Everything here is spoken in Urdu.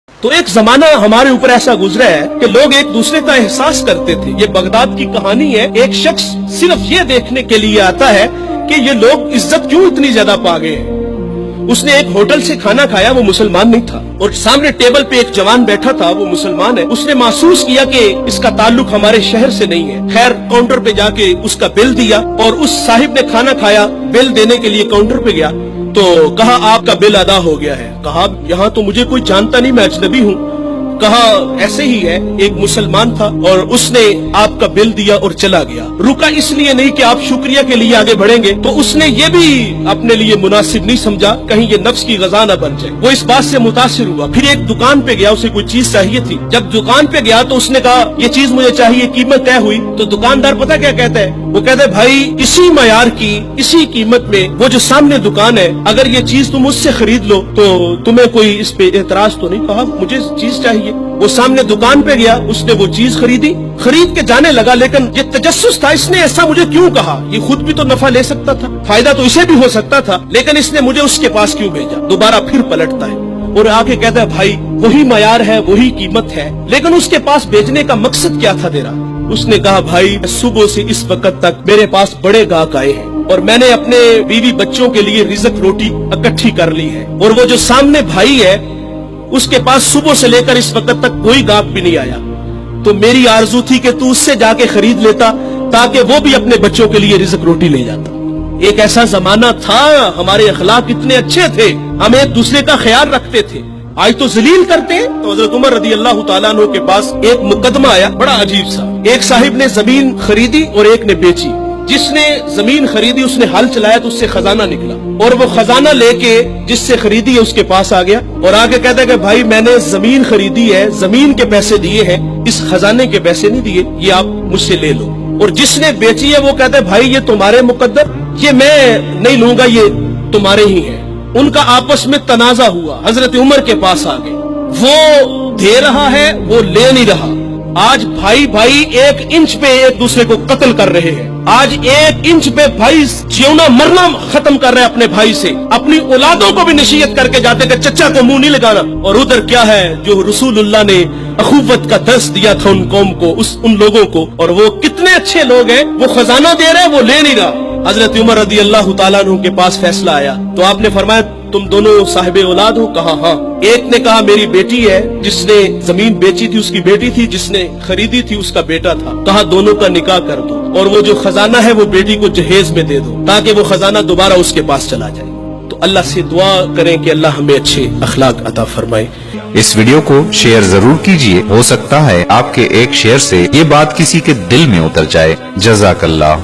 تو ایک زمانہ ہمارے اوپر ایسا گزرا ہے کہ لوگ ایک دوسرے کا احساس کرتے تھے. یہ بغداد کی کہانی ہے. ایک شخص صرف یہ دیکھنے کے لیے آتا ہے کہ یہ لوگ عزت کیوں اتنی زیادہ پا گئے ہیں. اس نے ایک ہوٹل سے کھانا کھایا, وہ مسلمان نہیں تھا, اور سامنے ٹیبل پہ ایک جوان بیٹھا تھا, وہ مسلمان ہے. اس نے محسوس کیا کہ اس کا تعلق ہمارے شہر سے نہیں ہے. خیر کاؤنٹر پہ جا کے اس کا بل دیا, اور اس صاحب نے کھانا کھایا, بل دینے کے لیے کاؤنٹر پہ گیا تو کہا آپ کا بل ادا ہو گیا ہے. کہا یہاں تو مجھے کوئی جانتا نہیں, میں اجنبی ہوں. کہا ایسے ہی ہے, ایک مسلمان تھا اور اس نے آپ کا بل دیا اور چلا گیا. رکا اس لیے نہیں کہ آپ شکریہ کے لیے آگے بڑھیں گے, تو اس نے یہ بھی اپنے لیے مناسب نہیں سمجھا کہیں یہ نفس کی غذا نہ بن جائے. وہ اس بات سے متاثر ہوا. پھر ایک دکان پہ گیا, اسے کوئی چیز چاہیے تھی. جب دکان پہ گیا تو اس نے کہا یہ چیز مجھے چاہیے, قیمت طے ہوئی. تو دکاندار پتہ کیا کہتا ہے, وہ کہتا ہے بھائی اسی معیار کی اسی قیمت میں وہ جو سامنے دکان ہے, اگر یہ چیز تم اس سے خرید لو تو تمہیں کوئی اس پہ اعتراض تو نہیں. کہا مجھے چیز چاہیے. وہ سامنے دکان پہ گیا, اس نے وہ چیز خریدی, خرید کے جانے لگا. لیکن یہ تجسس تھا, اس نے ایسا مجھے کیوں کہا, یہ خود بھی تو نفع لے سکتا تھا, فائدہ تو اسے بھی ہو سکتا تھا, لیکن اس نے مجھے اس کے پاس کیوں بھیجا. دوبارہ پھر پلٹتا ہے اور آ کے کہتا ہے بھائی وہی معیار ہے, وہی قیمت ہے, لیکن اس کے پاس بیچنے کا مقصد کیا تھا تیرا. اس نے کہا بھائی صبح سے اس وقت تک میرے پاس بڑے گاہک آئے ہیں اور میں نے اپنے بیوی بچوں کے لیے رزق روٹی اکٹھی کر لی ہے, اور وہ جو سامنے بھائی ہے اس کے پاس صبح سے لے کر اس وقت تک کوئی گاہک بھی نہیں آیا. تو میری آرزو تھی کہ تو اس سے جا کے خرید لیتا تاکہ وہ بھی اپنے بچوں کے لیے رزق روٹی لے جاتا. ایک ایسا زمانہ تھا, ہمارے اخلاق اتنے اچھے تھے, ہم ایک دوسرے کا خیال رکھتے تھے. آج تو ذلیل کرتے ہیں. تو حضرت عمر رضی اللہ تعالیٰ عنہ کے پاس ایک مقدمہ آیا بڑا عجیب سا. ایک صاحب نے زمین خریدی اور ایک نے بیچی. جس نے زمین خریدی اس نے ہل چلایا تو اس سے خزانہ نکلا, اور وہ خزانہ لے کے جس سے خریدی ہے اس کے پاس آ گیا اور آگے کہتا ہے کہ بھائی میں نے زمین خریدی ہے, زمین کے پیسے دیے ہیں, اس خزانے کے پیسے نہیں دیے, یہ آپ مجھ سے لے لو. اور جس نے بیچی ہے وہ کہتا ہے بھائی یہ تمہارے مقدر, یہ میں نہیں لوں گا, یہ تمہارے ہی ہیں. ان کا آپس میں تنازع ہوا, حضرت عمر کے پاس آ گئے. وہ دے رہا ہے, وہ لے نہیں رہا. آج بھائی بھائی ایک انچ پہ ایک دوسرے کو قتل کر رہے ہیں. آج ایک انچ پہ بھائی جیونا مرنا ختم کر رہے ہیں اپنے بھائی سے. اپنی اولادوں کو بھی نصیحت کر کے جاتے کہ چچا کو منہ نہیں لگانا. اور ادھر کیا ہے جو رسول اللہ نے اخوت کا درس دیا تھا ان قوم کو, ان لوگوں کو, اور وہ کتنے اچھے لوگ ہیں, وہ خزانہ دے رہے, وہ لے نہیں رہا. حضرت عمر رضی اللہ تعالیٰ عنہ کے پاس فیصلہ آیا تو آپ نے فرمایا تم دونوں صاحب اولاد ہو. کہا ہاں. ایک نے کہا میری بیٹی ہے, جس نے زمین بیچی تھی اس کی بیٹی تھی, جس نے خریدی تھی اس کا بیٹا تھا. کہا دونوں کا نکاح کر دو, اور وہ جو خزانہ ہے وہ بیٹی کو جہیز میں دے دو تاکہ وہ خزانہ دوبارہ اس کے پاس چلا جائے. تو اللہ سے دعا کریں کہ اللہ ہمیں اچھے اخلاق عطا فرمائے. اس ویڈیو کو شیئر ضرور کیجئے, ہو سکتا ہے آپ کے ایک شیئر سے یہ بات کسی کے دل میں اتر جائے. جزاک اللہ.